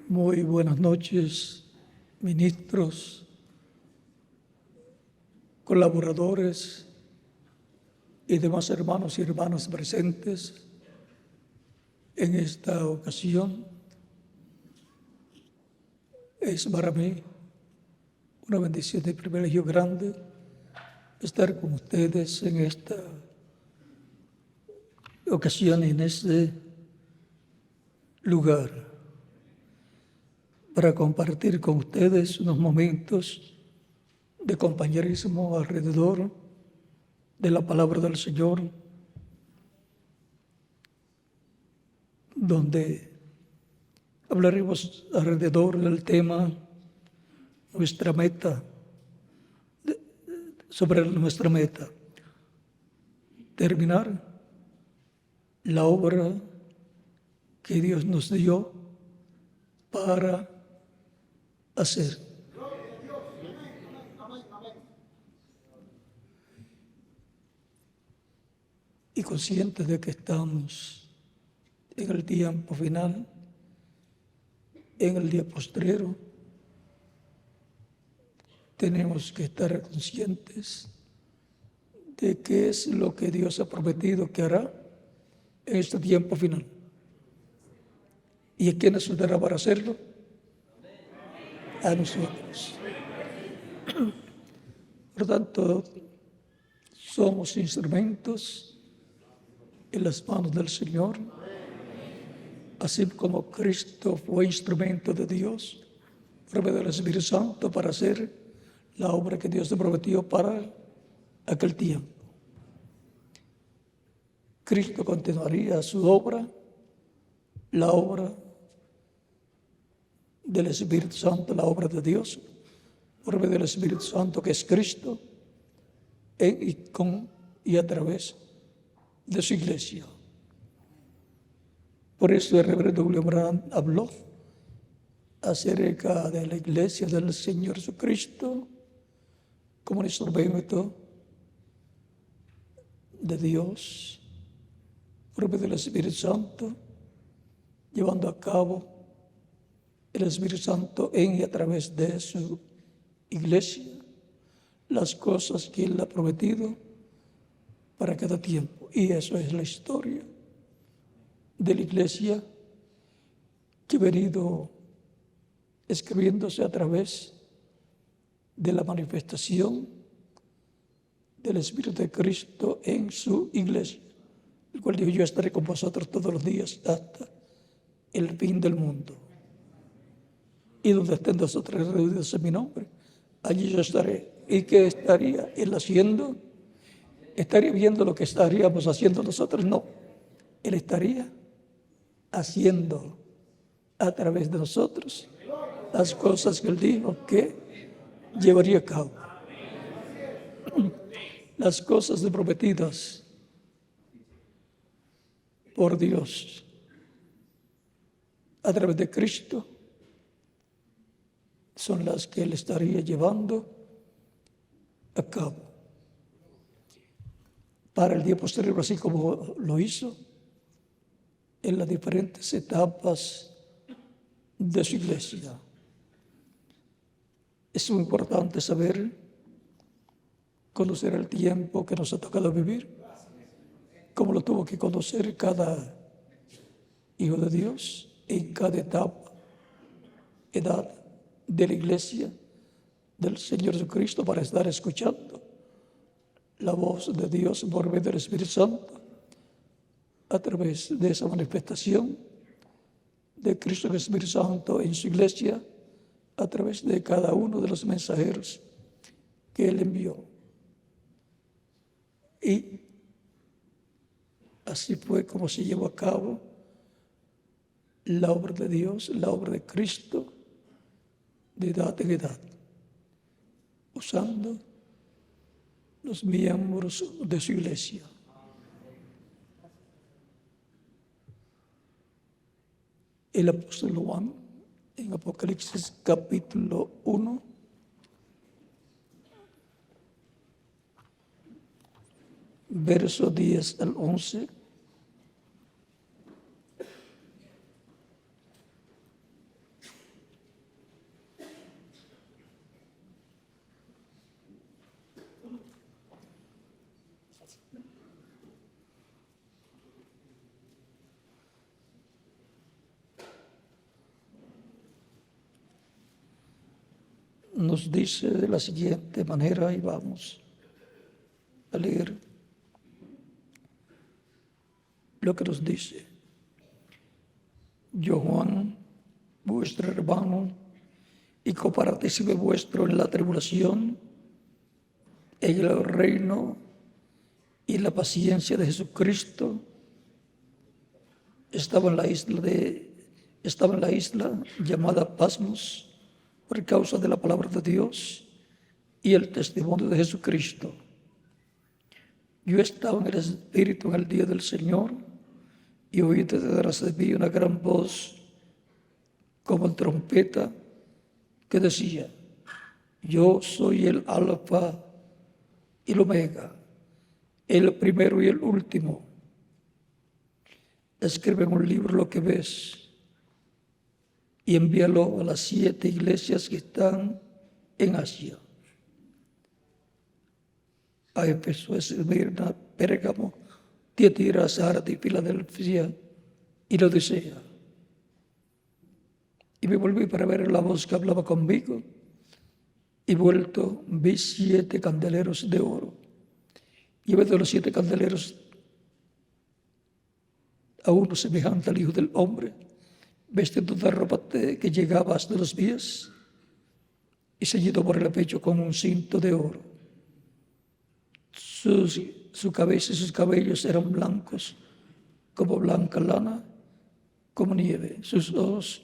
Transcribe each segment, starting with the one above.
Muy buenas noches, ministros, colaboradores y demás hermanos y hermanas presentes en esta ocasión. Es para mí una bendición y privilegio grande estar con ustedes en esta ocasión, en este lugar, para compartir con ustedes unos momentos de compañerismo alrededor de la palabra del Señor, donde hablaremos alrededor del tema nuestra meta, sobre nuestra meta, terminar la obra que Dios nos dio para hacer. Y conscientes de que estamos en el tiempo final, en el día postrero, tenemos que estar conscientes de qué es lo que Dios ha prometido que hará en este tiempo final. ¿Y a quién nos ayudará para hacerlo? A nosotros. Por lo tanto, somos instrumentos en las manos del Señor, así como Cristo fue instrumento de Dios, por medio del Espíritu Santo, para hacer la obra que Dios le prometió para aquel tiempo. Cristo continuaría su obra, la obra del Espíritu Santo, la obra de Dios, por medio del Espíritu Santo, que es Cristo, y a través de su iglesia. Por eso el reverendo William Branham habló acerca de la iglesia del Señor Jesucristo como un instrumento de Dios, por medio del Espíritu Santo, llevando a cabo el Espíritu Santo en y a través de su iglesia las cosas que Él ha prometido para cada tiempo. Y eso es la historia de la iglesia que ha venido escribiéndose a través de la manifestación del Espíritu de Cristo en su iglesia, el cual dijo: yo estaré con vosotros todos los días hasta el fin del mundo. Y donde estén vosotros reunidos en mi nombre, allí yo estaré. ¿Y qué estaría Él haciendo? ¿Estaría viendo lo que estaríamos haciendo nosotros? No. Él estaría haciendo a través de nosotros las cosas que Él dijo que llevaría a cabo. Las cosas prometidas por Dios a través de Cristo son las que Él estaría llevando a cabo para el día posterior, así como lo hizo en las diferentes etapas de su iglesia. Es muy importante saber, conocer el tiempo que nos ha tocado vivir, como lo tuvo que conocer cada hijo de Dios en cada etapa, edad de la iglesia del Señor Jesucristo, para estar escuchando la voz de Dios por medio del Espíritu Santo a través de esa manifestación de Cristo, el Espíritu Santo en su iglesia, a través de cada uno de los mensajeros que Él envió. Y así fue como se llevó a cabo la obra de Dios, la obra de Cristo, de edad en edad, usando los miembros de su iglesia. El apóstol Juan, en Apocalipsis capítulo 1, verso 10 al 11, nos dice de la siguiente manera, y vamos a leer lo que nos dice. Yo, Juan, vuestro hermano y copartícipe vuestro en la tribulación, en el reino y la paciencia de Jesucristo, estaba en la isla llamada Pasmos por causa de la palabra de Dios y el testimonio de Jesucristo. Yo estaba en el Espíritu en el día del Señor y oí detrás de mí una gran voz como trompeta que decía: yo soy el Alfa y el Omega, el primero y el último. Escribe en un libro lo que ves y envíalo a las 7 iglesias que están en Asia: a Éfeso, Esmirna, Pérgamo, Tiatira, Sardis, Filadelfia y Laodicea. Y me volví para ver la voz que hablaba conmigo, y vuelto vi 7 candeleros de oro. Y en vez de los 7 candeleros, a uno semejante al Hijo del Hombre, vestido de ropa que llegaba hasta los pies y ceñido por el pecho con un cinto de oro. Su cabeza y sus cabellos eran blancos como blanca lana, como nieve, sus ojos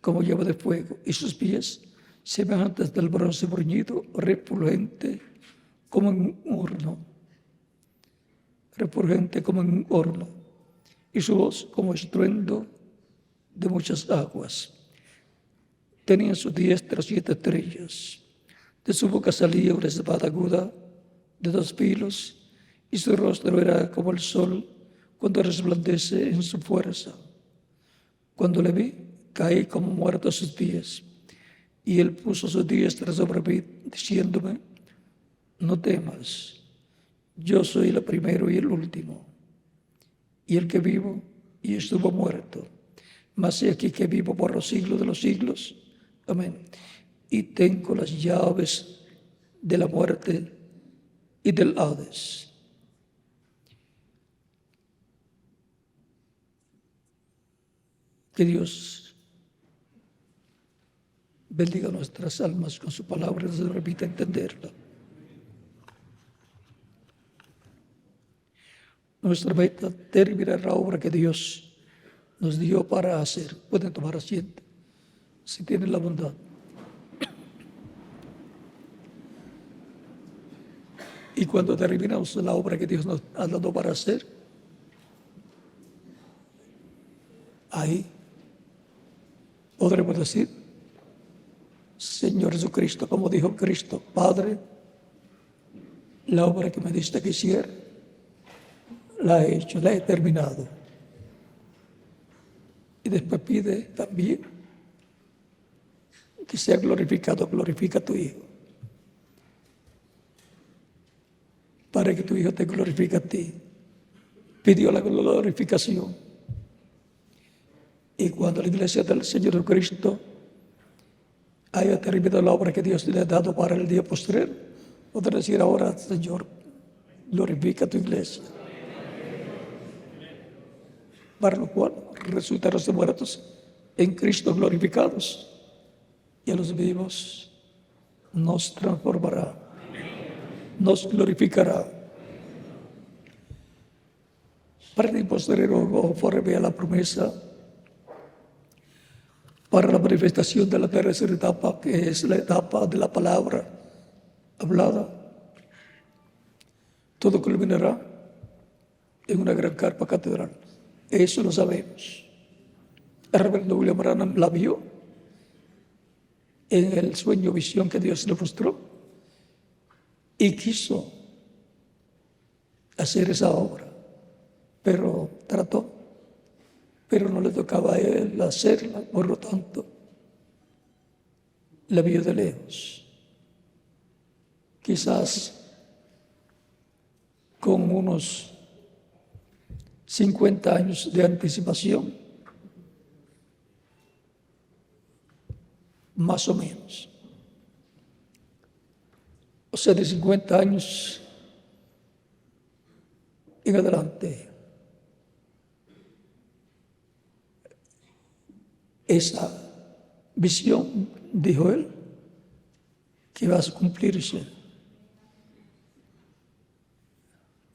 como llama de fuego, y sus pies semejantes del bronce bruñido, refulgente como en un horno, y su voz como estruendo de muchas aguas. Tenía en su diestra 7 estrellas, de su boca salía una espada aguda de 2 filos, y su rostro era como el sol cuando resplandece en su fuerza. Cuando le vi, caí como muerto a sus pies, y él puso su diestra sobre mí, diciéndome: no temas, yo soy el primero y el último, y el que vivo y estuvo muerto, mas he aquí que vivo por los siglos de los siglos. Amén. Y tengo las llaves de la muerte y del Hades. Que Dios bendiga nuestras almas con su palabra y nos permita entenderla. Nuestra meta, terminar la obra que Dios nos dio para hacer. Pueden tomar asiento, si tienen la bondad. Y cuando terminamos la obra que Dios nos ha dado para hacer, ahí podremos decir: Señor Jesucristo, como dijo Cristo, Padre, la obra que me diste que hiciera, la he hecho, la he terminado. Y después pide también que sea glorificado, glorifica a tu Hijo, para que tu Hijo te glorifique a ti. Pidió la glorificación. Y cuando la iglesia del Señor Jesucristo haya terminado la obra que Dios le ha dado para el día postrero, podrá decir ahora: Señor, glorifica a tu iglesia. Para lo cual resucitarán los muertos en Cristo glorificados, y a los vivos nos transformará, nos glorificará. Para el postrero, conforme a la promesa, para la manifestación de la tercera etapa, que es la etapa de la palabra hablada, todo culminará en una gran carpa catedral. Eso lo sabemos. El reverendo William Branham la vio en el sueño, visión que Dios le mostró, y quiso hacer esa obra, pero trató, pero no le tocaba a él hacerla. Por lo tanto, la vio de lejos, quizás con unos 50 años de anticipación, más o menos. o sea, de 50 años en adelante. Esa visión, dijo él, que va a cumplirse.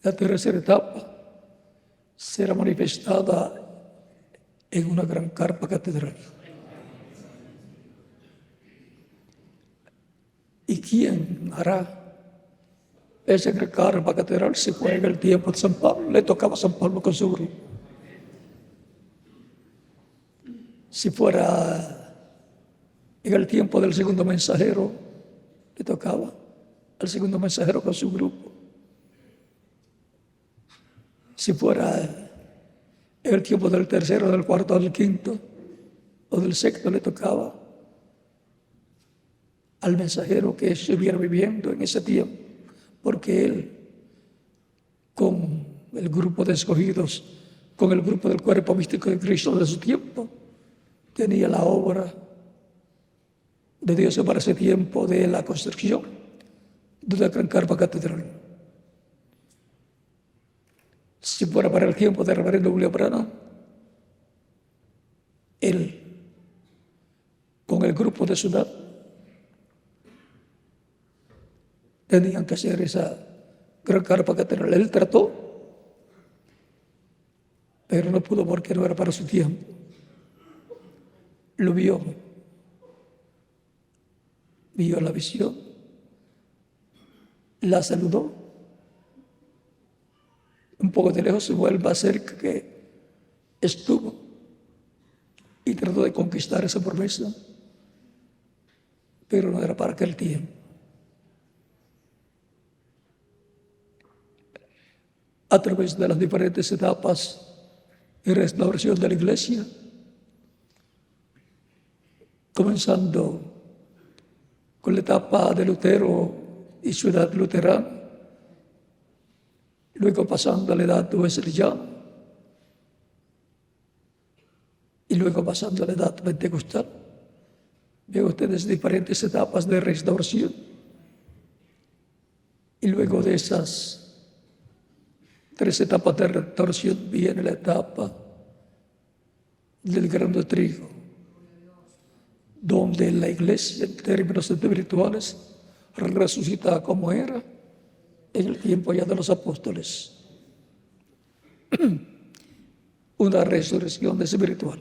La tercera etapa será manifestada en una gran carpa catedral. ¿Y quién hará esa gran carpa catedral? Si fue en el tiempo de San Pablo, le tocaba a San Pablo con su grupo. Si fuera en el tiempo del segundo mensajero, le tocaba al segundo mensajero con su grupo. Si fuera en el tiempo del tercero, del cuarto, del quinto o del sexto, le tocaba al mensajero que estuviera viviendo en ese tiempo, porque él, con el grupo de escogidos, con el grupo del cuerpo místico de Cristo de su tiempo, tenía la obra de Dios para ese tiempo de la construcción de la gran carpa catedral. Si fuera para el tiempo de reverendo William Branham, él, con el grupo de su edad, tenían que hacer esa gran carpa catedral. Él trató, pero no pudo porque no era para su tiempo. Lo vio la visión, la saludó, un poco de lejos se vuelve a cerca que estuvo y trató de conquistar esa promesa, pero no era para aquel tiempo. A través de las diferentes etapas y restauración de la Iglesia, comenzando con la etapa de Lutero y su edad luterana, luego pasando a la edad wesleyana y luego pasando a la edad pentecostal. Veo ustedes diferentes etapas de restauración y luego de esas 3 etapas de restauración viene la etapa del grano de trigo, donde la Iglesia, en términos espirituales, resucita como era en el tiempo ya de los apóstoles. Una resurrección espiritual.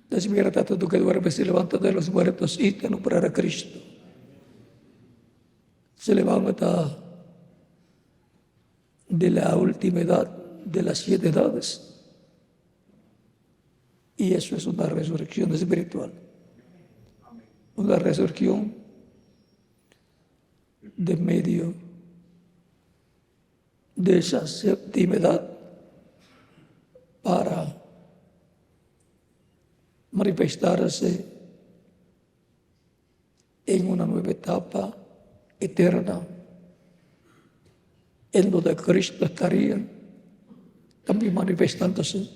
Despierta tú que duermes y levanta de los muertos y te alumbrará Cristo. Se levanta de la última edad, de las 7 edades. Y eso es una resurrección espiritual. Una resurrección de medio de esa 7ª edad para manifestarse en una nueva etapa eterna, en donde Cristo estaría también manifestándose,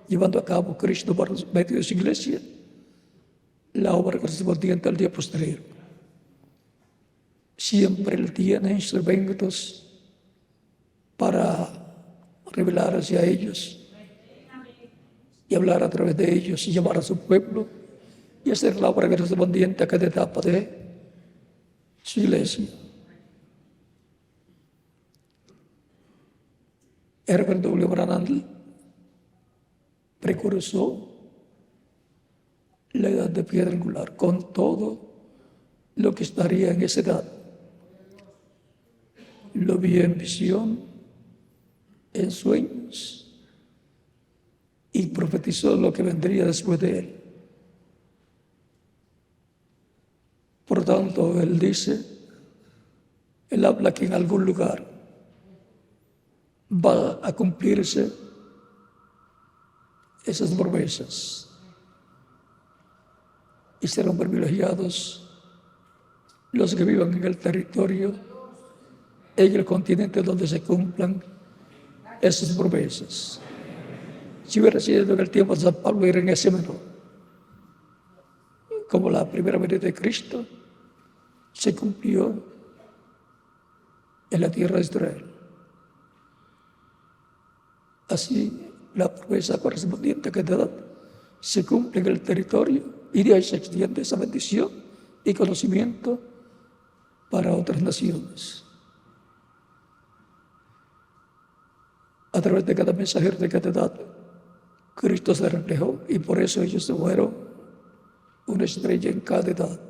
llevando a cabo Cristo por medio de su Iglesia la obra correspondiente al día posterior. Siempre Él tiene instrumentos para revelarse a ellos y hablar a través de ellos y llamar a su pueblo y hacer la obra correspondiente a cada etapa de su Iglesia. Herbert W. Branham precursó la edad de piedra angular con todo lo que estaría en esa edad. Lo vio en visión, en sueños, y profetizó lo que vendría después de él. Por tanto, él dice, él habla que en algún lugar va a cumplirse esas promesas y serán privilegiados los que vivan en el territorio, en el continente donde se cumplan esas promesas. Si hubiera sido en el tiempo de San Pablo, era en ese menor, como la primera venida de Cristo, se cumplió en la tierra de Israel. Así, la promesa correspondiente que da se cumple en el territorio y de ahí se extiende esa bendición y conocimiento para otras naciones. A través de cada mensajero de cada edad, Cristo se reflejó y por eso ellos fueron una estrella en cada edad.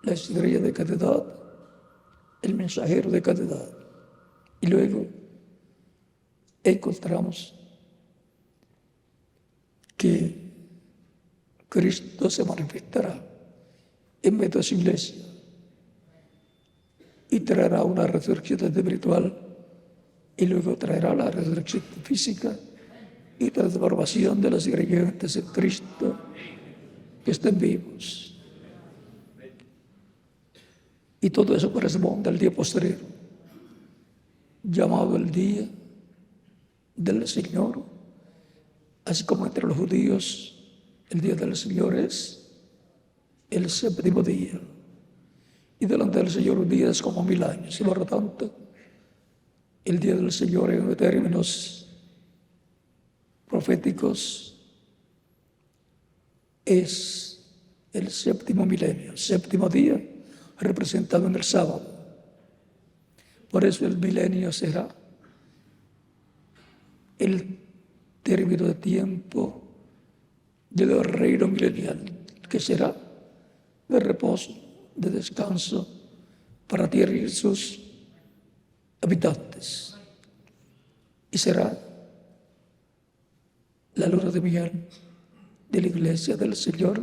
La estrella de cada edad, el mensajero de cada edad. Y luego encontramos que Cristo se manifestará en medio de su iglesia y traerá una resurrección espiritual y luego traerá la resurrección física y transformación de los creyentes en Cristo que estén vivos. Y todo eso corresponde al día posterior, llamado el día del Señor, así como entre los judíos el día del Señor es el séptimo día. Y delante del Señor un día es como 1000 años. Y por lo tanto, el día del Señor en términos proféticos es el séptimo milenio, séptimo día representado en el sábado. Por eso el milenio será el término de tiempo del reino milenial, que será de reposo, de descanso para la tierra y sus habitantes. Y será la luna de miel de la iglesia del Señor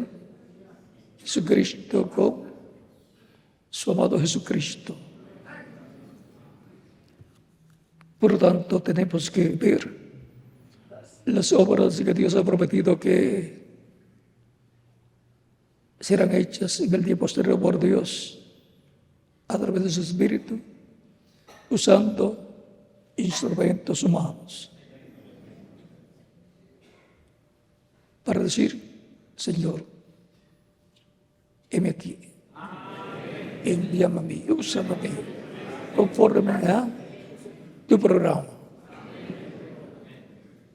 Jesucristo con su amado Jesucristo. Por lo tanto, tenemos que ver las obras que Dios ha prometido que serán hechas en el día posterior por Dios a través de su Espíritu, usando instrumentos humanos para decir: Señor, heme aquí, envíame a mí, úsame a mí, conforme a tu programa.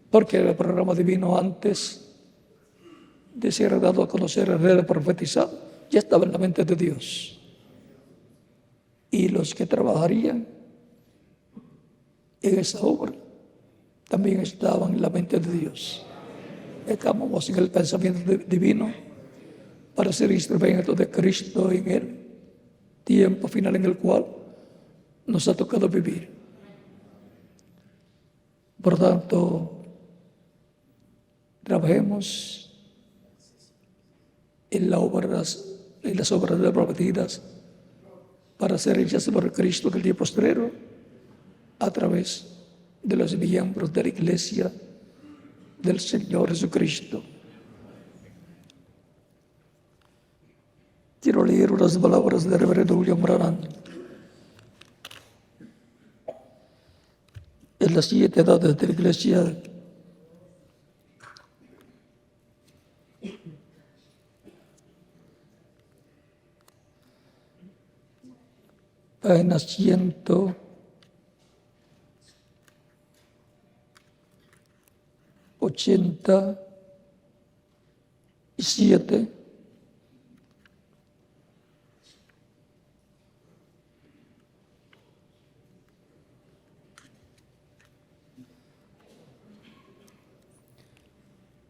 Porque el programa divino, antes de ser dado a conocer, de profetizar, ya estaba en la mente de Dios. Y los que trabajarían en esa obra también estaban en la mente de Dios. Estamos en el pensamiento divino para ser instrumentos de Cristo en el tiempo final en el cual nos ha tocado vivir. Por tanto, trabajemos en las obras prometidas para ser hechas por Cristo en el día postrero a través de los miembros de la iglesia del Señor Jesucristo. Quiero leer unas palabras del reverendo William Branham. En las 7 edades de la iglesia, página 187,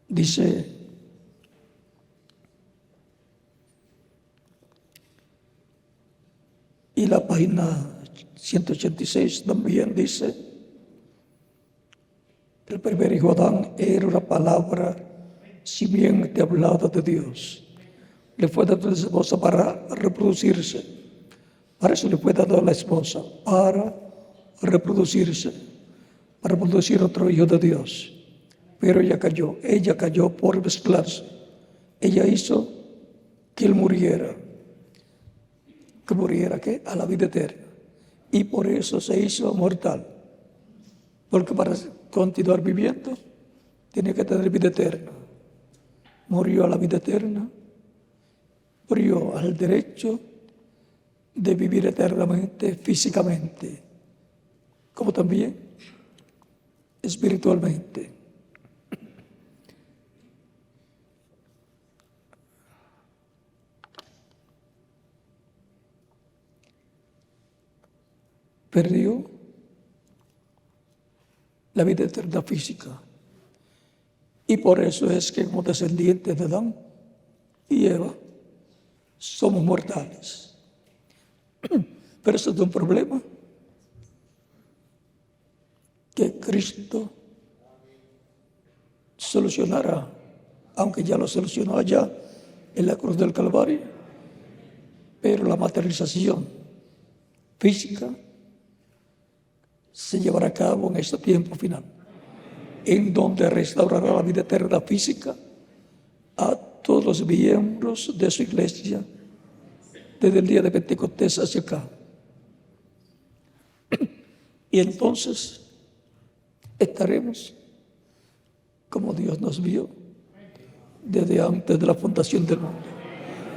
dice: y la página 186 también dice: el primer hijo Adán era una palabra simiente hablada de Dios. Le fue dado a la esposa para reproducirse. Para eso le fue dado a la esposa, para reproducirse, para producir otro hijo de Dios. Pero ella cayó por mezclarse. Ella hizo que él muriera. Que muriera, ¿qué? A la vida eterna. Y por eso se hizo mortal. Porque para continuar viviendo, tiene que tener vida eterna. Murió a la vida eterna. Murió al derecho de vivir eternamente físicamente, como también espiritualmente. Perdió la vida eterna física. Y por eso es que como descendientes de Adán y Eva somos mortales. Pero eso es un problema que Cristo solucionará, aunque ya lo solucionó allá en la cruz del Calvario. Pero la materialización física se llevará a cabo en este tiempo final, en donde restaurará la vida eterna física a todos los miembros de su iglesia desde el día de Pentecostés hacia acá. Y entonces estaremos como Dios nos vio desde antes de la fundación del mundo.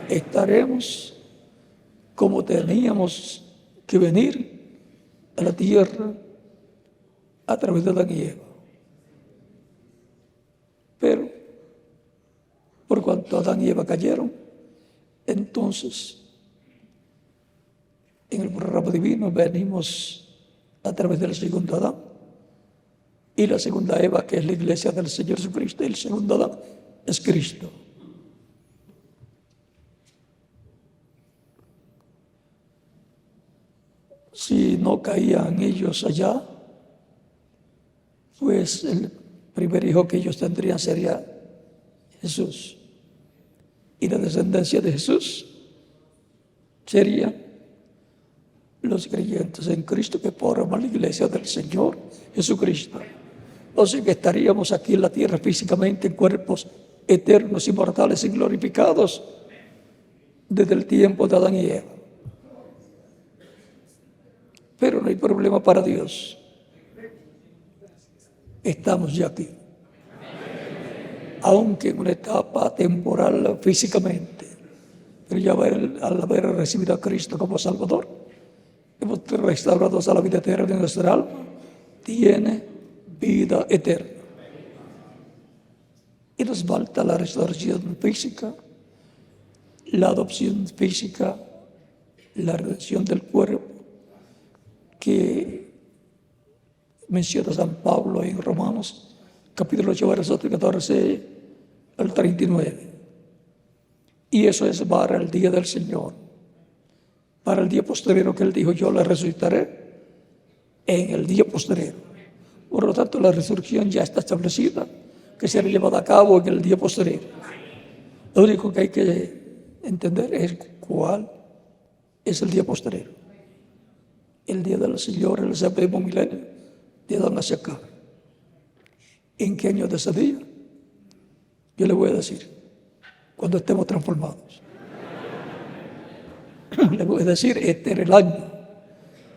Estaremos como teníamos que venir a la tierra a través de Adán y Eva. Pero por cuanto Adán y Eva cayeron, entonces en el programa divino venimos a través del segundo Adán y la segunda Eva, que es la iglesia del Señor Jesucristo, y el segundo Adán es Cristo. Si no caían ellos allá, pues el primer hijo que ellos tendrían sería Jesús. Y la descendencia de Jesús sería los creyentes en Cristo que forman la iglesia del Señor Jesucristo. O sea que estaríamos aquí en la tierra físicamente en cuerpos eternos, inmortales y glorificados desde el tiempo de Adán y Eva. Pero no hay problema para Dios. Estamos ya aquí. Aunque en una etapa temporal físicamente, pero ya al haber recibido a Cristo como Salvador, hemos restaurado a la vida eterna de nuestra alma, tiene vida eterna. Y nos falta la restauración física, la adopción física, la redención del cuerpo, que menciona San Pablo en Romanos, capítulo 8, versículo 14 al 39. Y eso es para el día del Señor, para el día posterior que Él dijo, yo le resucitaré en el día posterior. Por lo tanto, la resurrección ya está establecida, que será llevada a cabo en el día posterior. Lo único que hay que entender es cuál es el día posterior. El día del Señor, el séptimo milenio, de Adán hacia acá. ¿En qué año de ese día? Yo le voy a decir, cuando estemos transformados. Le voy a decir, este era el año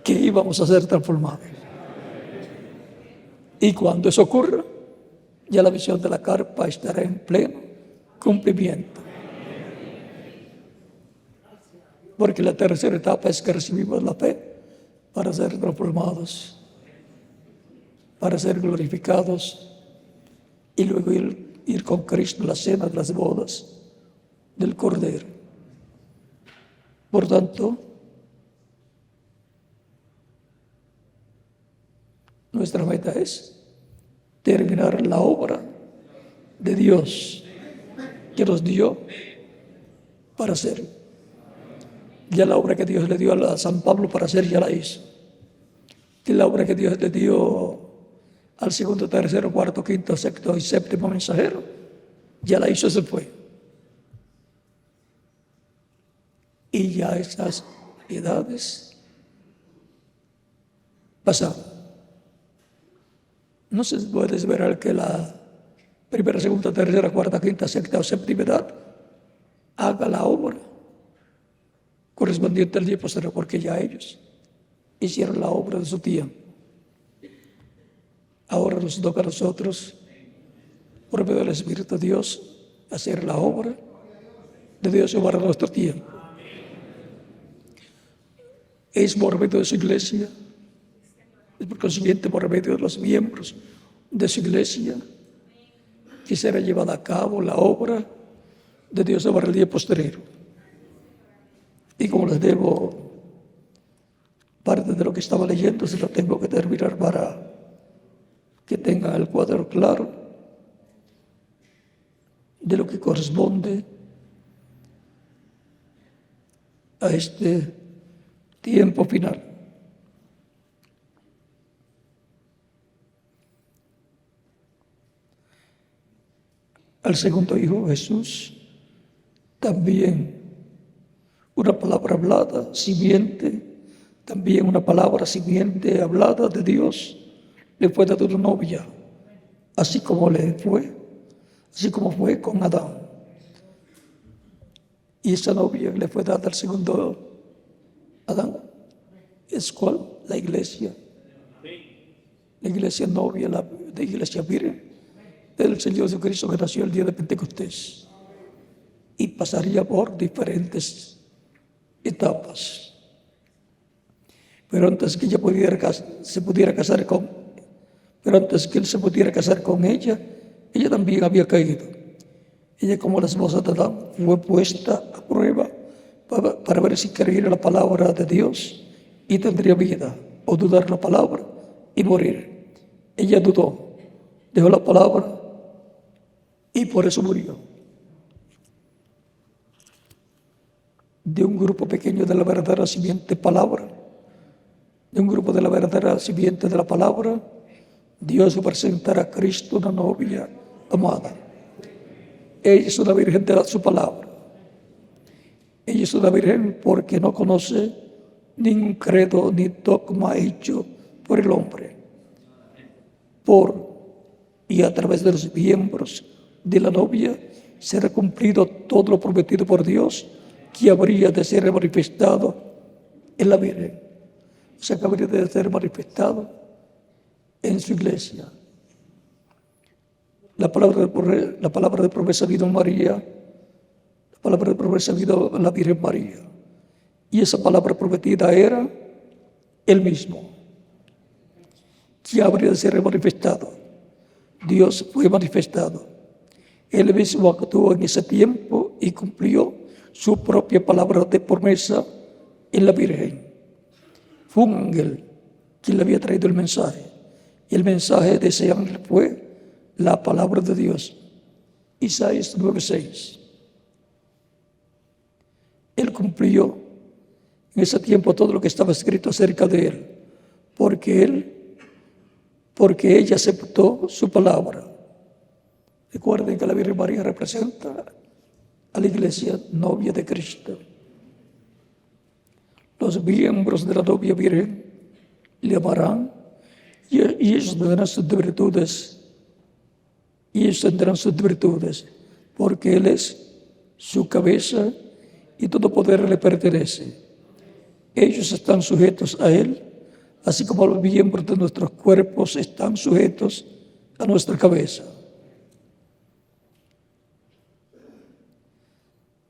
que íbamos a ser transformados. Y cuando eso ocurra, ya la visión de la carpa estará en pleno cumplimiento. Porque la tercera etapa es que recibimos la fe para ser transformados, para ser glorificados y luego ir con Cristo a la cena de las bodas del Cordero. Por tanto, nuestra meta es terminar la obra de Dios que nos dio para hacer. Ya la obra que Dios le dio a San Pablo para hacer, ya la hizo. Y la obra que Dios le dio al segundo, tercero, cuarto, quinto, sexto y séptimo mensajero, ya la hizo, se fue. Y ya esas edades pasaron. No se puede esperar que la primera, segunda, tercera, cuarta, quinta, sexta o séptima edad haga la obra correspondiente al día posterior, porque ya ellos hicieron la obra de su tiempo. Ahora nos toca a nosotros, por medio del Espíritu de Dios, hacer la obra de Dios para nuestro tiempo. es por medio de su iglesia, es por consiguiente por medio de los miembros de su iglesia que será llevada a cabo la obra de Dios sobre el día posterior. Y como les debo parte de lo que estaba leyendo, se lo tengo que terminar para que tengan el cuadro claro de lo que corresponde a este tiempo final. Al segundo Hijo Jesús, también una palabra hablada, simiente, también una palabra simiente hablada de Dios, le fue dada una novia, así como fue con Adán. Y esa novia le fue dada al segundo Adán, es cual la iglesia novia, la iglesia virgen del Señor Jesucristo, que nació el día de Pentecostés y pasaría por diferentes etapas. Pero antes que ella se pudiera casar con ella, ella también había caído. Ella, como la esposa de Adán, fue puesta a prueba para ver si creía la palabra de Dios y tendría vida, o dudar la palabra y morir. Ella dudó, dejó la palabra y por eso murió. De un grupo pequeño de la verdadera simiente palabra, de un grupo de la verdadera simiente de la palabra, Dios presentará a Cristo, una novia amada. Ella es una virgen de su palabra. Ella es una virgen porque no conoce ningún credo ni dogma hecho por el hombre. Y a través de los miembros de la novia será cumplido todo lo prometido por Dios, que habría de ser manifestado en la Virgen. O sea, que habría de ser manifestado en su iglesia. La palabra de promesa vino María, la palabra de promesa vino la Virgen María. Y esa palabra prometida era el mismo, que habría de ser manifestado. Dios fue manifestado. Él mismo actuó en ese tiempo y cumplió su propia palabra de promesa en la Virgen. Fue un ángel quien le había traído el mensaje. Y el mensaje de ese ángel fue la palabra de Dios. Isaías 9:6. Él cumplió en ese tiempo todo lo que estaba escrito acerca de él, porque ella aceptó su palabra. Recuerden que la Virgen María representa a la iglesia novia de Cristo. Los miembros de la novia virgen le amarán y ellos tendrán sus virtudes. Y ellos tendrán sus virtudes, porque Él es su cabeza y todo poder le pertenece. Ellos están sujetos a Él, así como los miembros de nuestros cuerpos están sujetos a nuestra cabeza.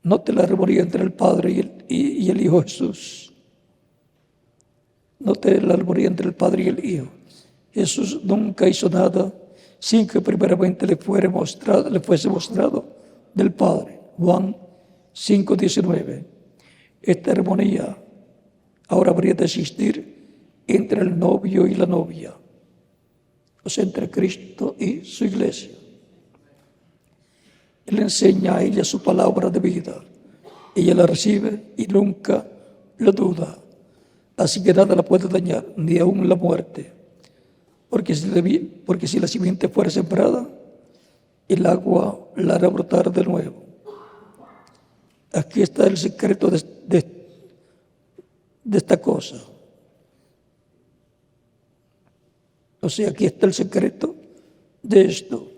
Note la armonía entre el Padre y el Hijo Jesús. Note la armonía entre el Padre y el Hijo. Jesús nunca hizo nada sin que primeramente le fuese mostrado del Padre. Juan 5:19. Esta armonía ahora habría de existir entre el novio y la novia, o sea, entre Cristo y su iglesia. Él enseña a ella su palabra de vida. Ella la recibe y nunca lo duda. Así que nada la puede dañar, ni aún la muerte. Porque si la simiente fuera sembrada, el agua la hará brotar de nuevo. Aquí está el secreto de esta cosa. O sea, aquí está el secreto de esto.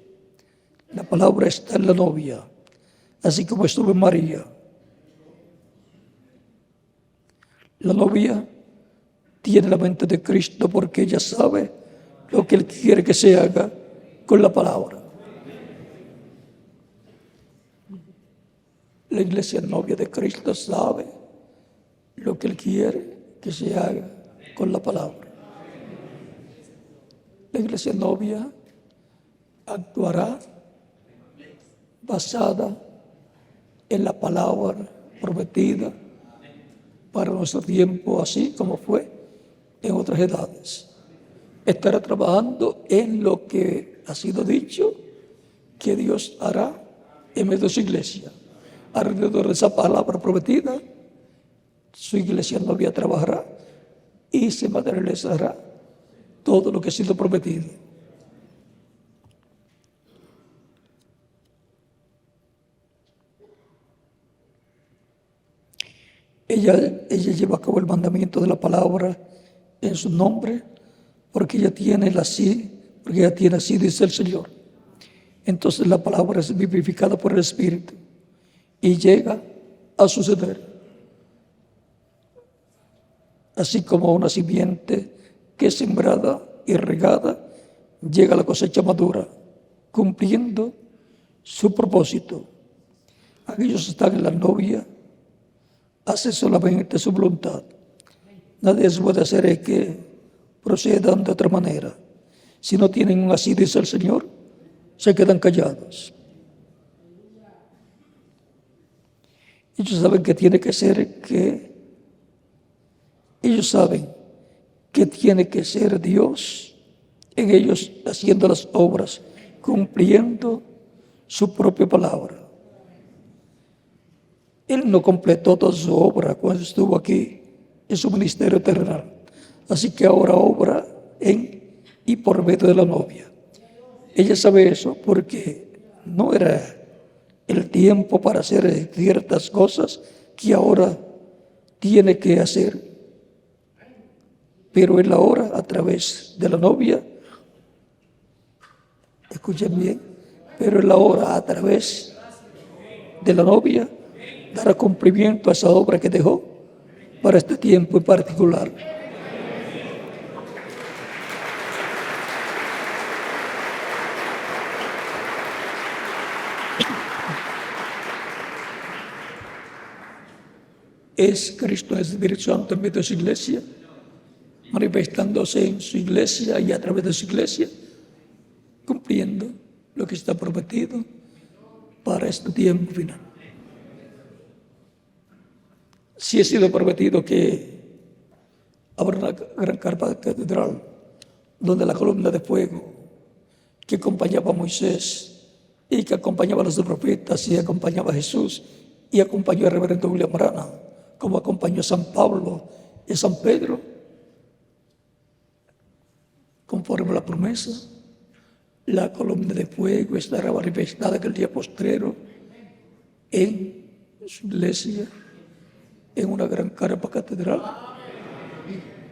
La palabra está en la novia, así como estuvo en María. La novia tiene la mente de Cristo porque ella sabe lo que Él quiere que se haga con la palabra. La iglesia novia de Cristo sabe lo que Él quiere que se haga con la palabra. La iglesia novia actuará basada en la palabra prometida para nuestro tiempo, así como fue en otras edades. Estará trabajando en lo que ha sido dicho que Dios hará en medio de su iglesia. Alrededor de esa palabra prometida, su iglesia novia trabajará y se materializará todo lo que ha sido prometido. Ella lleva a cabo el mandamiento de la palabra en su nombre, porque ella tiene así, dice el Señor. Entonces la palabra es vivificada por el Espíritu y llega a suceder. Así como una simiente que es sembrada y regada, llega a la cosecha madura, cumpliendo su propósito. Aquellos que están en la novia hacen solamente su voluntad. Nadie puede hacer es que procedan de otra manera. Si no tienen un así, dice el Señor, se quedan callados. Ellos saben que tiene que ser Dios en ellos haciendo las obras, cumpliendo su propia palabra. Él no completó toda su obra cuando estuvo aquí en su ministerio terrenal. Así que ahora obra en y por medio de la novia. Ella sabe eso porque no era el tiempo para hacer ciertas cosas que ahora tiene que hacer. Pero él ahora, a través de la novia, escuchen bien, pero él ahora, a través de la novia, dará cumplimiento a esa obra que dejó para este tiempo en particular. Es Cristo, el Espíritu Santo en medio de su iglesia, manifestándose en su iglesia y a través de su iglesia, cumpliendo lo que está prometido para este tiempo final. Sí ha sido prometido que habrá una gran carpa catedral donde la columna de fuego que acompañaba a Moisés y que acompañaba a los profetas y acompañaba a Jesús y acompañó al reverendo William Branham, como acompañó a San Pablo y a San Pedro, conforme a la promesa, la columna de fuego estará manifestada en el día postrero en su iglesia, en una gran carpa catedral.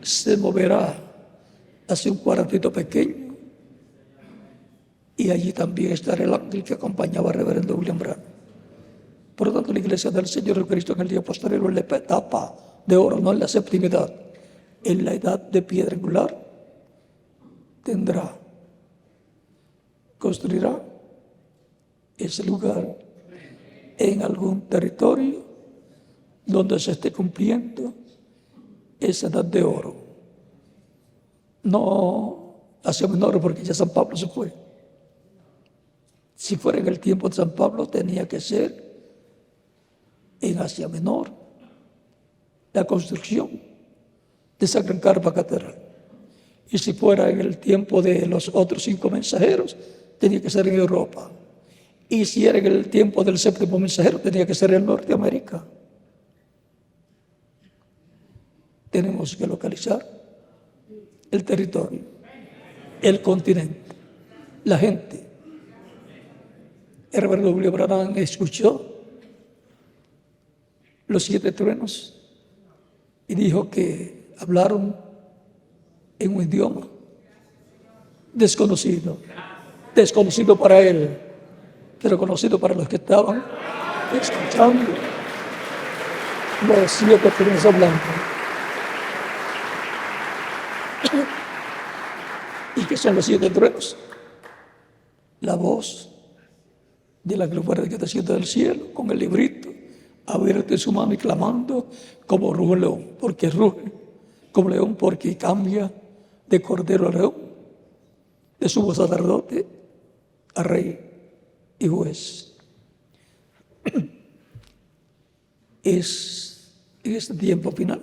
Se moverá hacia un cuartito pequeño y allí también estará el ángel que acompañaba al reverendo William Branham. Por lo tanto, la iglesia del Señor Jesucristo en el día posterior, en la etapa de oro, no en la séptima edad, en la edad de piedra angular, construirá ese lugar en algún territorio donde se esté cumpliendo esa edad de oro. No Asia Menor, porque ya San Pablo se fue. Si fuera en el tiempo de San Pablo, tenía que ser en Asia Menor la construcción de esa gran carpa catedral. Y si fuera en el tiempo de los otros 5 mensajeros, tenía que ser en Europa. Y si era en el tiempo del 7º mensajero, tenía que ser en Norteamérica. Tenemos que localizar el territorio, el continente, la gente. El reverendo William Branham escuchó los 7 truenos y dijo que hablaron en un idioma desconocido para él, pero conocido para los que estaban escuchando los 7 truenos hablando. ¿Y qué son los 7 truenos? La voz de la gloria que desciende del cielo con el librito abierto en su mano y clamando como ruge el león, porque ruge como león porque cambia de cordero a león, de sumo sacerdote a rey y juez. Es en este tiempo final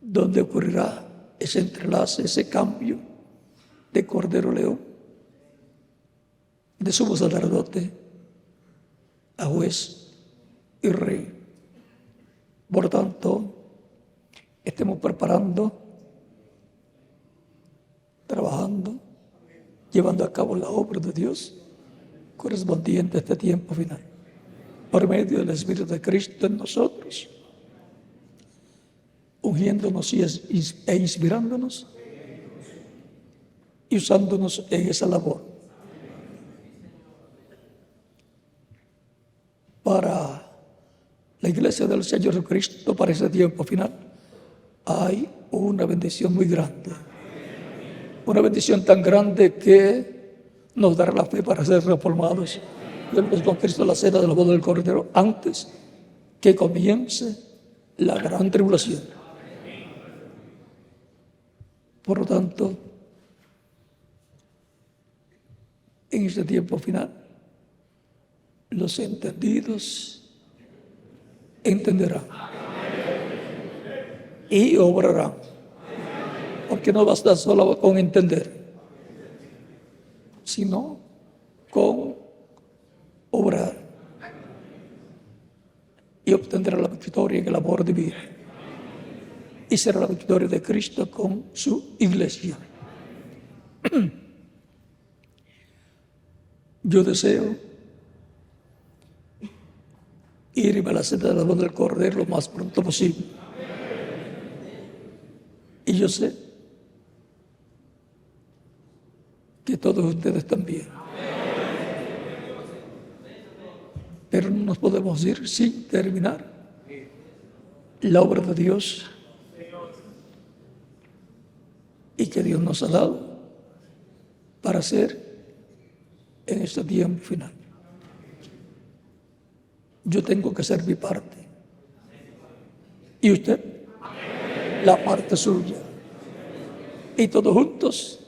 donde ocurrirá ese entrelace, ese cambio de cordero a león, de sumo sacerdote a juez y rey. Por tanto, estemos preparando, trabajando, llevando a cabo la obra de Dios correspondiente a este tiempo final, por medio del Espíritu de Cristo en nosotros, ungiéndonos e inspirándonos y usándonos en esa labor. Para la Iglesia del Señor Jesucristo, para ese tiempo final, hay una bendición muy grande. Una bendición tan grande que nos dará la fe para ser reformados. Vemos con Cristo la cena de la boda del Cordero antes que comience la gran tribulación. Por lo tanto, en este tiempo final, los entendidos entenderán y obrarán, porque no basta solo con entender, sino con obrar, y obtendrá la victoria en el amor divino, y será la victoria de Cristo con su iglesia. Yo deseo irme a la cena de la boda del Cordero lo más pronto posible. Y yo sé que todos ustedes también. Pero no nos podemos ir sin terminar la obra de Dios y que Dios nos ha dado para hacer en este tiempo final. Yo tengo que hacer mi parte. ¿Y usted? La parte suya. Y todos juntos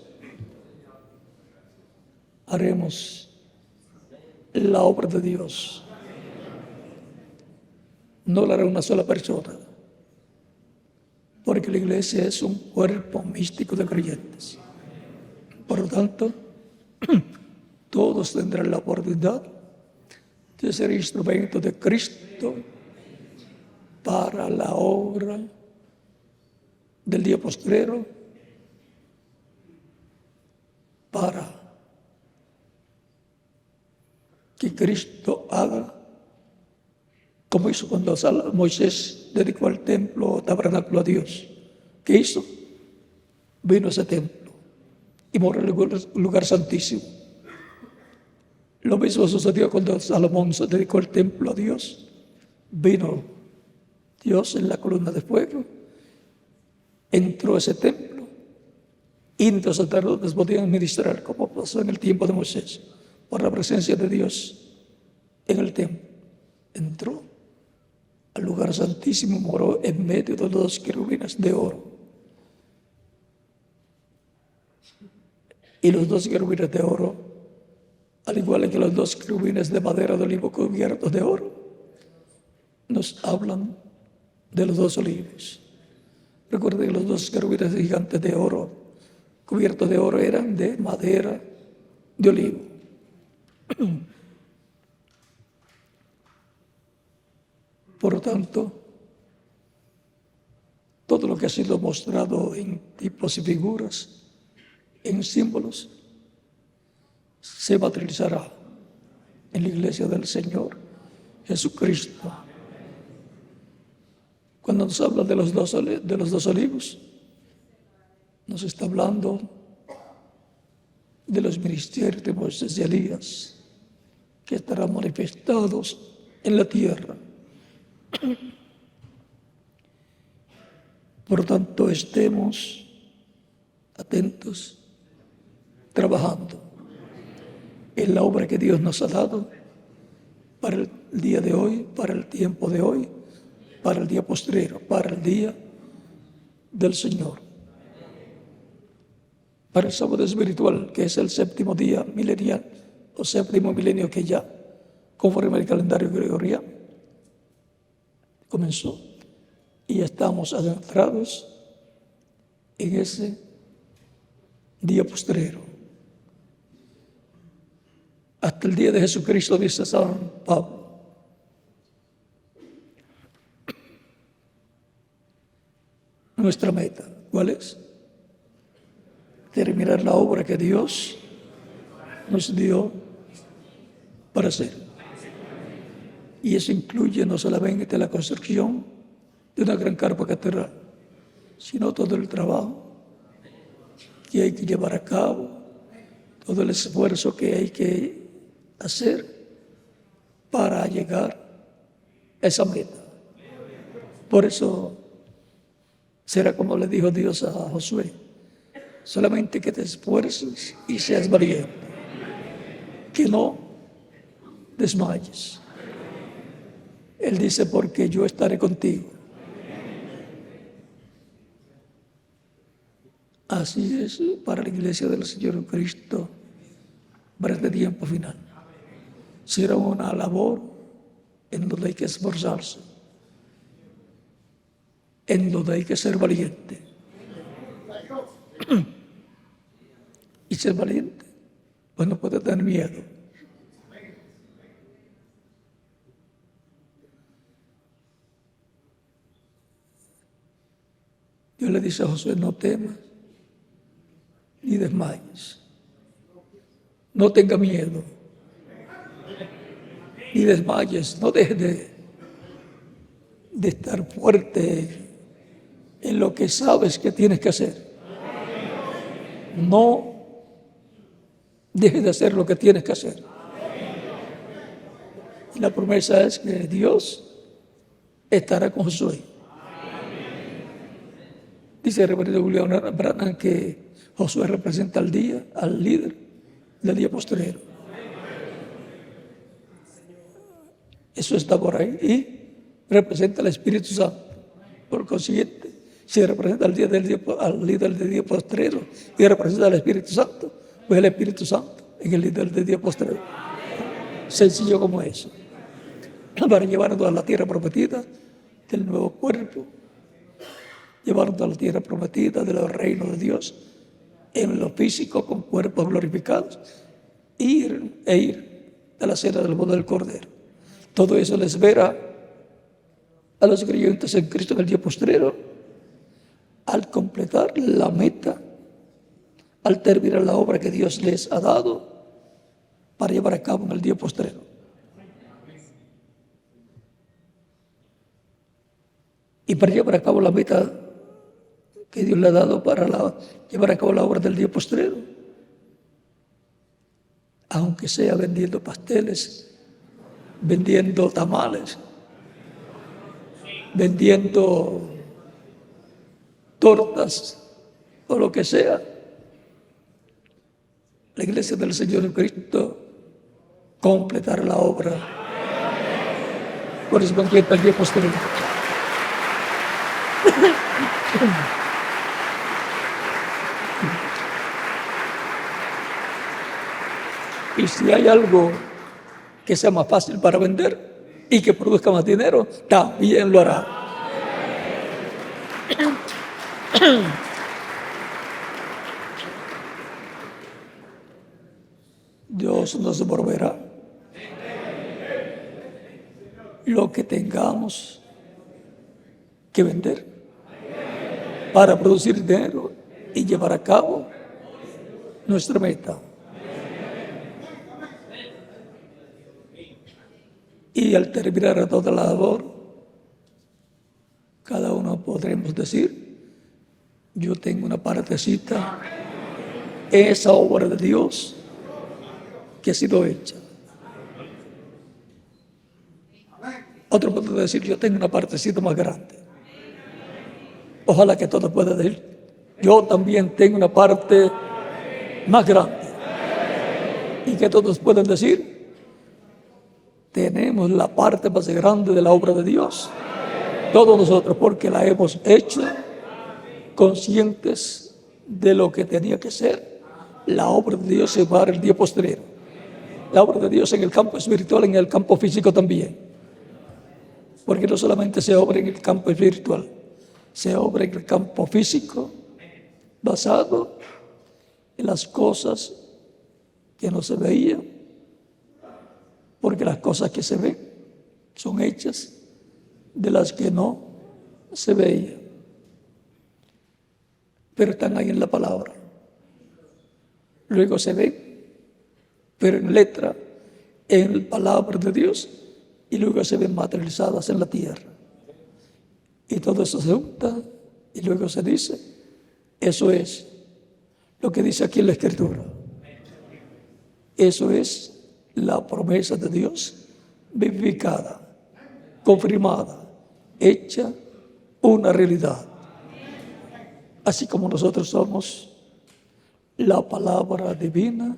haremos la obra de Dios. No la hará una sola persona, porque la iglesia es un cuerpo místico de creyentes. Por lo tanto, todos tendrán la oportunidad de ser instrumento de Cristo para la obra del día postrero, para que Cristo haga como hizo cuando Moisés dedicó el templo tabernáculo a Dios. ¿Qué hizo? Vino a ese templo y moró en el lugar santísimo. Lo mismo sucedió cuando Salomón se dedicó el templo a Dios. Vino Dios en la columna de fuego, entró a ese templo y los sacerdotes podían ministrar como pasó en el tiempo de Moisés, por la presencia de Dios en el templo. Entró al lugar santísimo, moró en medio de los dos querubines de oro. Y los dos querubines de oro, al igual que los dos querubines de madera de olivo cubiertos de oro, nos hablan de los dos olivos. Recuerden que los dos querubines gigantes de oro, cubiertos de oro, eran de madera de olivo. Por lo tanto, todo lo que ha sido mostrado en tipos y figuras, en símbolos, se materializará en la iglesia del Señor Jesucristo. Cuando nos habla de los dos olivos, nos está hablando de los ministerios de Moisés y Elías, que estarán manifestados en la tierra. Por lo tanto, estemos atentos, trabajando en la obra que Dios nos ha dado para el día de hoy, para el tiempo de hoy, para el día postrero, para el día del Señor. Para el sábado espiritual, que es el séptimo día milenial, o séptimo milenio que ya, conforme al calendario gregoriano, comenzó. Y estamos adentrados en ese día postrero. Hasta el día de Jesucristo, dice San Pablo. Nuestra meta, ¿cuál es? Terminar la obra que Dios nos dio para hacer. Y eso incluye no solamente la construcción de una gran carpa catedral, sino todo el trabajo que hay que llevar a cabo, todo el esfuerzo que hay que hacer para llegar a esa meta. Por eso será como le dijo Dios a Josué: solamente que te esfuerces y seas valiente, que no desmayes. Él dice: porque yo estaré contigo. Así es para la iglesia del Señor Cristo para este tiempo final. Será una labor en donde hay que esforzarse, en donde hay que ser valiente. Y ser valiente, pues no puede tener miedo. Dios le dice a Josué: no temas ni desmayes, no tenga miedo, ni desmayes, no dejes de estar fuerte en lo que sabes que tienes que hacer. No dejes de hacer lo que tienes que hacer. Y la promesa es que Dios estará con Josué. Dice el reverendo William Branham que Josué representa al líder del día postrero. Eso está por ahí. Y representa al Espíritu Santo. Por consiguiente, si representa al líder del día postrero y representa al Espíritu Santo, pues el Espíritu Santo es el líder del día postrero. Sencillo como eso. Para llevarnos a la tierra prometida del nuevo cuerpo, llevarnos a la tierra prometida del reino de Dios en lo físico con cuerpos glorificados, ir a la cena del boda del Cordero. Todo eso les espera a los creyentes en Cristo en el día postrero, al completar la meta, al terminar la obra que Dios les ha dado para llevar a cabo en el día postrero. Y para llevar a cabo la meta que Dios le ha dado para llevar a cabo la obra del día postrero, aunque sea vendiendo pasteles, vendiendo tamales, vendiendo tortas o lo que sea, la iglesia del Señor Cristo completará la obra correspondiente al día postrero. Y si hay algo que sea más fácil para vender y que produzca más dinero, también lo hará. Dios nos devolverá lo que tengamos que vender para producir dinero y llevar a cabo nuestra meta. Y al terminar toda la labor, cada uno podremos decir: yo tengo una partecita en esa obra de Dios que ha sido hecha. Otro puede decir: yo tengo una partecita más grande. Ojalá que todos puedan decir: yo también tengo una parte más grande. Y que todos puedan decir: tenemos la parte más grande de la obra de Dios. Todos nosotros, porque la hemos hecho conscientes de lo que tenía que ser la obra de Dios para el día postrero. La obra de Dios en el campo espiritual, en el campo físico también. Porque no solamente se obra en el campo espiritual, se obra en el campo físico, basado en las cosas que no se veían, porque las cosas que se ven son hechas de las que no se veían, pero están ahí en la palabra. Luego se ven, pero en letra, en la palabra de Dios, y luego se ven materializadas en la tierra. Y todo eso se junta y luego se dice, eso es lo que dice aquí en la Escritura. Eso es la promesa de Dios vivificada, confirmada, hecha una realidad. Así como nosotros somos la palabra divina,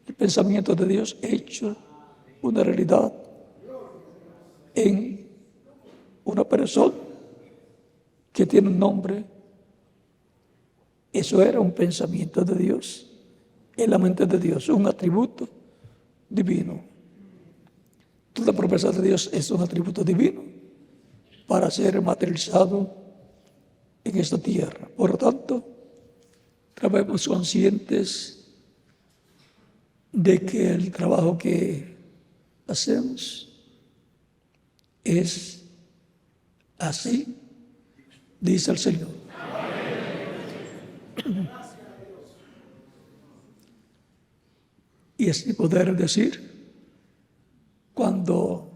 el pensamiento de Dios hecho una realidad en una persona que tiene un nombre. Eso era un pensamiento de Dios en la mente de Dios, un atributo divino. Toda promesa de Dios es un atributo divino para ser materializado en esta tierra. Por lo tanto, trabajemos conscientes de que el trabajo que hacemos es así, dice el Señor. Y así poder decir, cuando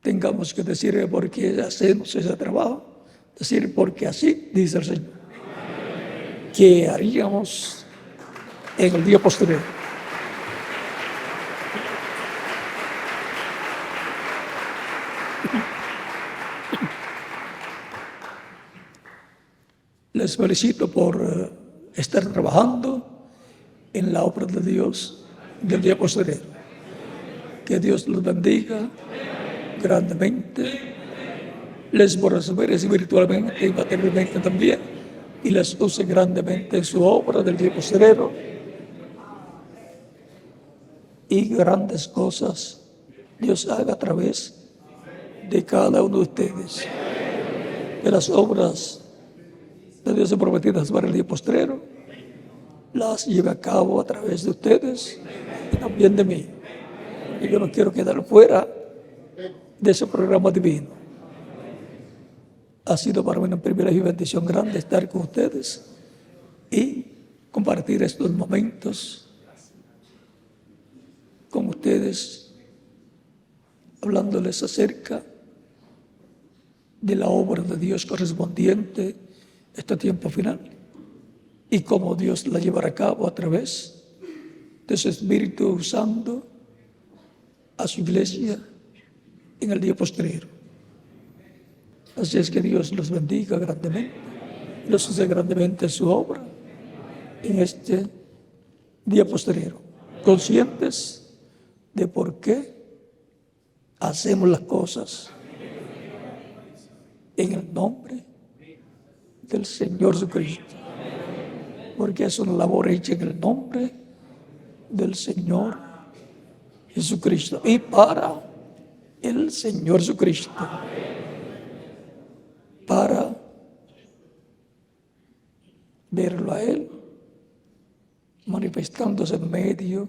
tengamos que decir por qué hacemos ese trabajo, decir porque así, dice el Señor, que haríamos en el día posterior. Les felicito por estar trabajando en la obra de Dios del día posterior. Que Dios los bendiga grandemente, les prospere espiritualmente y materialmente también, y les use grandemente en su obra del día posterior, y grandes cosas Dios haga a través de cada uno de ustedes. Que las obras de Dios prometidas para el día postrero las lleve a cabo a través de ustedes y también de mí. Y yo no quiero quedar fuera de ese programa divino. Ha sido para mí un privilegio y bendición grande estar con ustedes y compartir estos momentos con ustedes, hablándoles acerca de la obra de Dios correspondiente a este tiempo final y cómo Dios la llevará a cabo a través de su Espíritu, usando a su iglesia en el día posterior. Así es que Dios los bendiga grandemente, los use grandemente en su obra en este día posterior, conscientes de por qué hacemos las cosas en el nombre del Señor Jesucristo, porque es una labor hecha en el nombre del Señor Jesucristo y para el Señor Jesucristo, para verlo a Él manifestándose en medio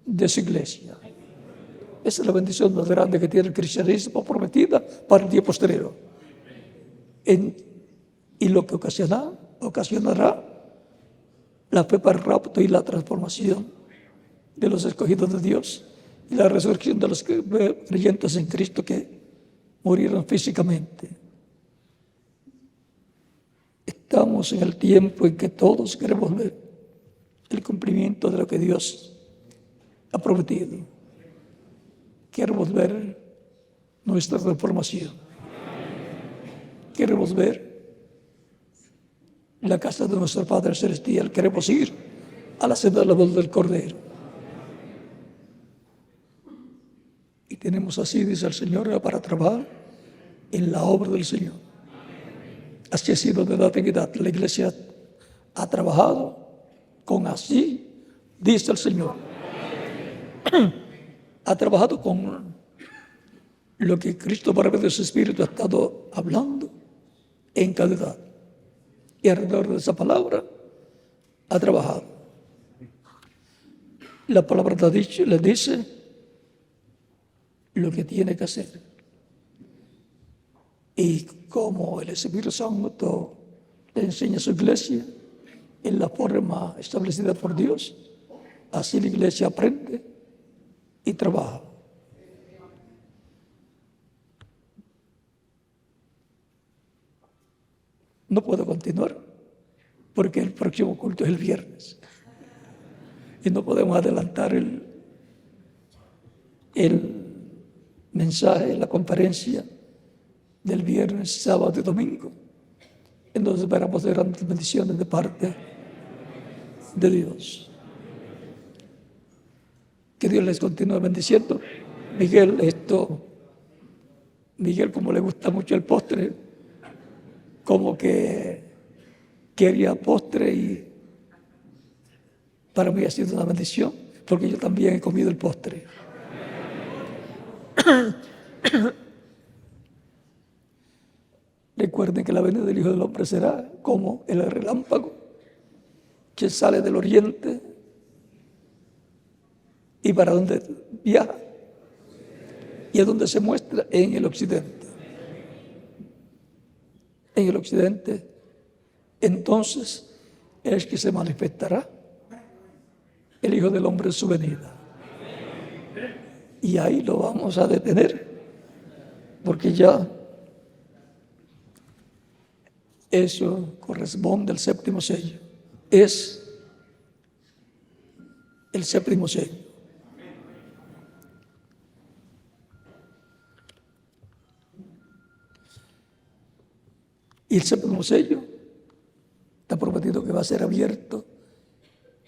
de su iglesia. Esa es la bendición más grande que tiene el cristianismo, prometida para el día posterior. Y lo que ocasionará la fe para el rapto y la transformación de los escogidos de Dios y la resurrección de los creyentes en Cristo que murieron físicamente. Estamos en el tiempo en que todos queremos ver el cumplimiento de lo que Dios ha prometido. Queremos ver nuestra transformación. Queremos ver la casa de nuestro Padre Celestial. Queremos ir a la senda de la voz del Cordero. Y tenemos así, dice el Señor, para trabajar en la obra del Señor. Así ha sido de edad en edad. La iglesia ha trabajado con así, dice el Señor. Ha trabajado con lo que Cristo por medio de su Espíritu ha estado hablando en cada edad. Y alrededor de esa palabra ha trabajado. La palabra le dice lo que tiene que hacer. Y como el Espíritu Santo le enseña a su iglesia en la forma establecida por Dios, así la iglesia aprende y trabaja. No puedo continuar porque el próximo culto es el viernes y no podemos adelantar el mensaje, la conferencia del viernes, sábado y domingo. Entonces esperamos de grandes bendiciones de parte de Dios. Que Dios les continúe bendiciendo. Miguel, como le gusta mucho el postre, como que quería postre, y para mí ha sido una bendición, porque yo también he comido el postre. Recuerden que la venida del Hijo del Hombre será como el relámpago que sale del oriente y para donde viaja, y es donde se muestra en el occidente. En el occidente, entonces es que se manifestará el Hijo del Hombre en su venida. Y ahí lo vamos a detener, porque ya eso corresponde al séptimo sello. Es el séptimo sello. Y el séptimo sello está prometido que va a ser abierto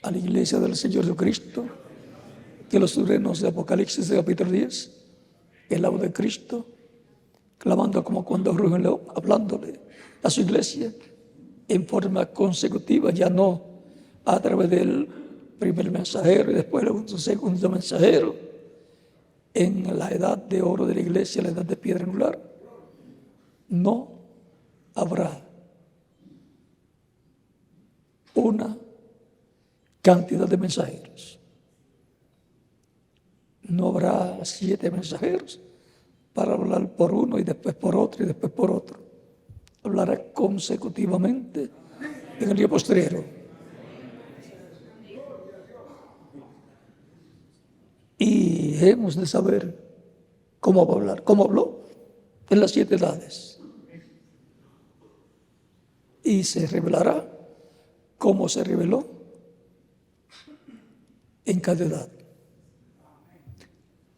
a la iglesia del Señor Jesucristo, que los surenos de Apocalipsis de capítulo 10, el lado de Cristo, clamando como cuando ruge un león, hablándole a su iglesia en forma consecutiva, ya no a través del primer mensajero y después el segundo mensajero, en la edad de oro de la iglesia, la edad de piedra angular. No habrá una cantidad de mensajeros. No habrá 7 mensajeros para hablar por uno y después por otro y después por otro. Hablará consecutivamente en el día postrero. Y hemos de saber cómo va a hablar, cómo habló en las 7 edades. Y se revelará cómo se reveló en cada edad.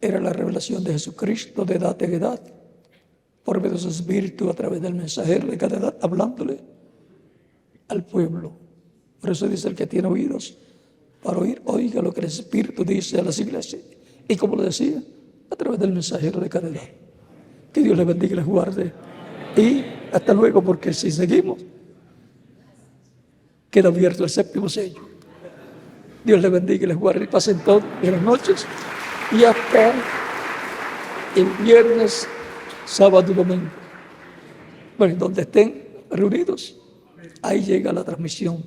Era la revelación de Jesucristo de edad en edad, por medio de su Espíritu a través del mensajero de cada edad, hablándole al pueblo. Por eso dice: el que tiene oídos para oír, oiga lo que el Espíritu dice a las iglesias. Y como lo decía, a través del mensajero de cada edad. Que Dios les bendiga y les guarde. Y hasta luego, porque si seguimos, queda abierto el séptimo sello. Dios les bendiga y les guarde. Y pasen todas las noches. Y hasta el viernes, sábado y domingo. Bueno, donde estén reunidos, ahí llega la transmisión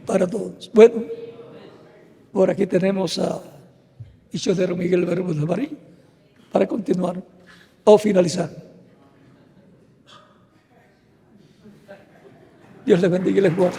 para todos. Bueno, por aquí tenemos a Misionero Miguel Verbo de Marín para continuar o finalizar. Dios les bendiga y les guarde.